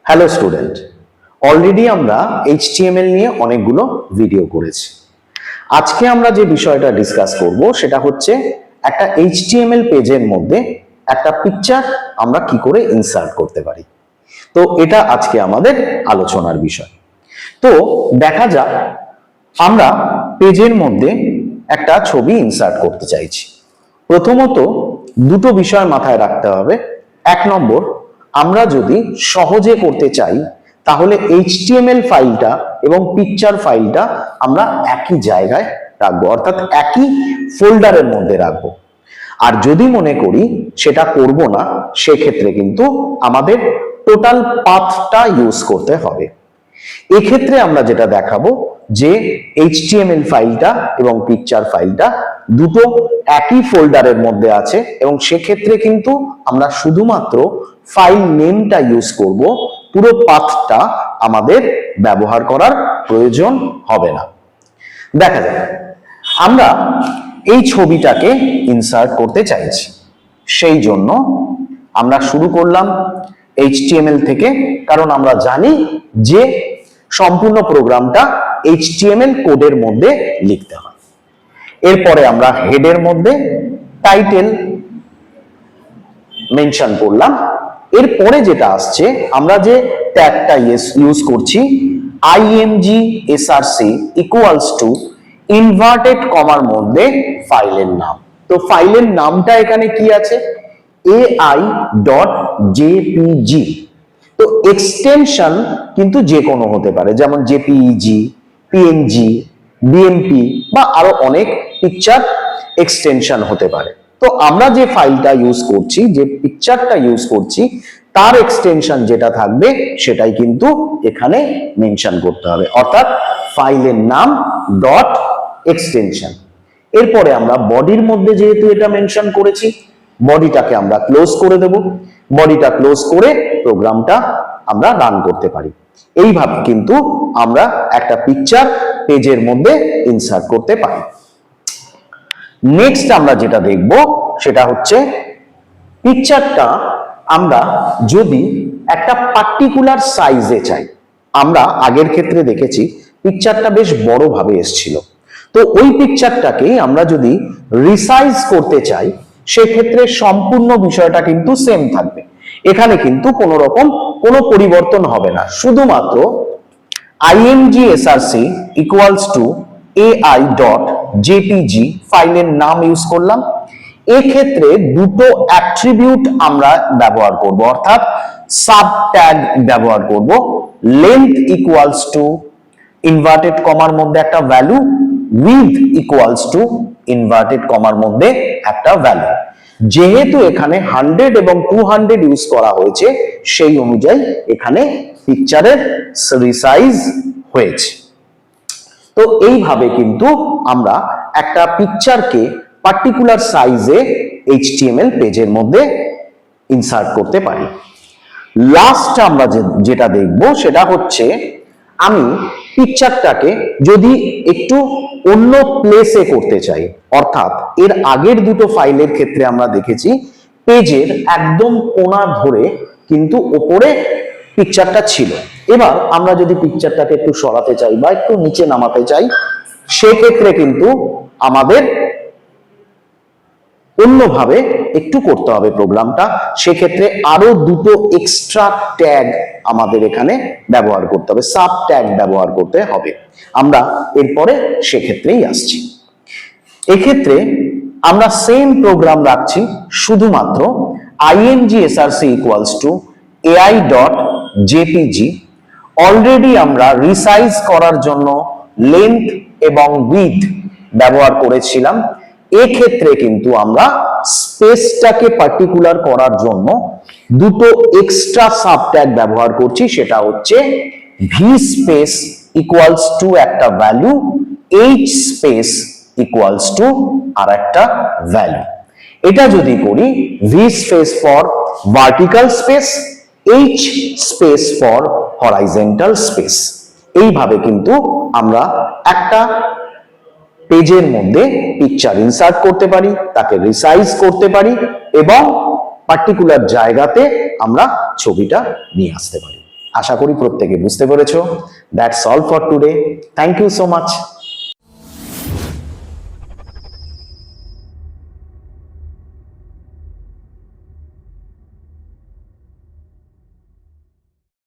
Hello student, already আমরা HTML নিয়ে অনেকগুলো ভিডিও করেছি। আজকে আমরা যে বিষয়টা ডিসকাস করব সেটা হচ্ছে একটা HTML পেজের মধ্যে একটা পিকচার আমরা কি করে ইনসার্ট করতে পারি। তো এটা আজকে আমাদের আলোচনার বিষয়। তো দেখা যাক, আমরা পেজের মধ্যে একটা ছবি ইনসার্ট করতে চাইছি। প্রথমত দুটো বিষয় মাথায় রাখতে হবে। এক নম্বর, আমরা যদি সহজে করতে চাই তাহলে HTML ফাইলটা এবং পিকচার ফাইলটা আমরা একই জায়গায় রাখবো, অর্থাৎ একই ফোল্ডারের মধ্যে রাখবো। আর যদি মনে করি সেটা করব না, সেক্ষেত্রে কিন্তু আমাদের টোটাল পাথটা ইউজ করতে হবে। এক্ষেত্রে আমরা যেটা দেখাবো যে HTML ফাইলটা এবং পিকচার ফাইলটা দুটো একই ফোল্ডারের মধ্যে আছে এবং সেক্ষেত্রে কিন্তু আমরা শুধুমাত্র ফাইল নেমটা ইউজ করব, পুরো পাথটা আমাদের ব্যবহার করার প্রয়োজন হবে না। দেখা যাক, আমরা এই ছবিটাকে ইনসার্ট করতে চাইছি। সেই জন্য আমরা শুরু করলাম HTML থেকে, কারণ আমরা জানি যে সম্পূর্ণ প্রোগ্রামটা HTML কোডের মধ্যে লিখতে হয়। এরপরে আমরা হেডের মধ্যে টাইটেল মেনশন করলাম। এরপরে যেটা আসছে, আমরা যে ট্যাগটা ইউজ করছি img src equals to inverted কমার মধ্যে ফাইলের নাম। তো ফাইলের নামটা এখানে কি আছে? ai.jpg। তো এক্সটেনশন কিন্তু যে কোনো হতে পারে, যেমন jpeg, png, bmp বা আরো অনেক পিকচার এক্সটেনশন হতে পারে। তো আমরা যে ফাইলটা ইউজ করছি, যে পিকচারটা ইউজ করছি, তার এক্সটেনশন যেটা থাকবে সেটাই কিন্তু এখানে মেনশন করতে হবে, অর্থাৎ ফাইলের নাম ডট এক্সটেনশন। এরপরে আমরা বডির মধ্যে যেহেতু এটা মেনশন করেছি, বডিটাকে আমরা ক্লোজ করে দেব। বডিটা ক্লোজ করে প্রোগ্রামটা আমরা রান করতে পারি। এইভাবে কিন্তু আমরা একটা পিকচার পেজের মধ্যে ইনসার্ট করতে পারি। নেক্সট আমরা যেটা দেখব সেটা হচ্ছে পিকচারটা আমরা যদি একটা পার্টিকুলার সাইজে চাই। আমরা আগের ক্ষেত্রে দেখেছি পিকচারটা বেশ বড় ভাবে এসেছিল। তো ওই পিকচারটাকে আমরা যদি রিসাইজ করতে চাই, সেক্ষেত্রে সম্পূর্ণ বিষয়টা কিন্তু সেম থাকবে। এখানে কিন্তু কোনো রকম কোনো পরিবর্তন হবে না, শুধুমাত্র img src equals to ai.jpg ফাইলের নাম ইউজ করলাম। এক্ষেত্রে দুটো অ্যাট্রিবিউট আমরা ব্যবহার করব, অর্থাৎ সাব ট্যাগ ব্যবহার করব। লেন্থ ইকুয়ালস টু ইনভার্টেড কমার মধ্যে একটা value, width equals to inverted কমার মধ্যে একটা ভ্যালু। যেহেতু এখানে 100 এবং 200 ইউজ করা হয়েছে, সেই অনুযায়ী এখানে পিকচারের রিসাইজ হয়েছে। তো এইভাবে কিন্তু আমরা একটা পিকচারকে পার্টিকুলার সাইজে HTML পেজের মধ্যে ইনসার্ট করতে পারি। লাস্ট আমরা যেটা দেখব সেটা হচ্ছে, আমি পিকচারটাকে যদি একটু অন্য প্লেসে করতে চাই, অর্থাৎ এর আগের দুটো ফাইলের ক্ষেত্রে আমরা দেখেছি পেজের একদম কোণা ধরে কিন্তু ওপরে পিকচারটা ছিল। এবার আমরা যদি পিকচারটাকে একটু সরাতে চাই বা একটু নিচে নামাতে চাই, সেক্ষেত্রে কিন্তু আমাদের অন্যভাবে একটু করতে হবে প্রোগ্রামটা। সেক্ষেত্রে আরো দুটো এক্সট্রা ট্যাগ আমাদের এখানে ব্যবহার করতে হবে, সাব ট্যাগ ব্যবহার করতে হবে। আমরা এরপরে সেক্ষেত্রেই আসছি। এক্ষেত্রে আমরা সেম প্রোগ্রাম রাখছি, শুধুমাত্র img src equals to ai.jpg। Already আমরা রিসাইজ করার জন্য লেন্থ এবং উইডথ ব্যবহার করেছিলাম। এক্ষেত্রে কিন্তু আমরা স্পেসটাকে পার্টিকুলার করার জন্য দুটো এক্সট্রা সাব ট্যাগ ব্যবহার করছি। সেটা হচ্ছে ভি স্পেস ইকুয়ালস টু একটা value, H space equals to আর একটা ভ্যালু। এটা যদি করি, V space for vertical space, H space for horizontal space. এইভাবে কিন্তু আমরা একটা পেজের মধ্যে পিকচার ইনসার্ট করতে পারি, তাকে রিসাইজ করতে পারি এবং পার্টিকুলার জায়গাতে আমরা ছবিটা নিয়ে আসতে পারি। আশা করি প্রত্যেকে বুঝতে পেরেছো। That's all for today. Thank you so much.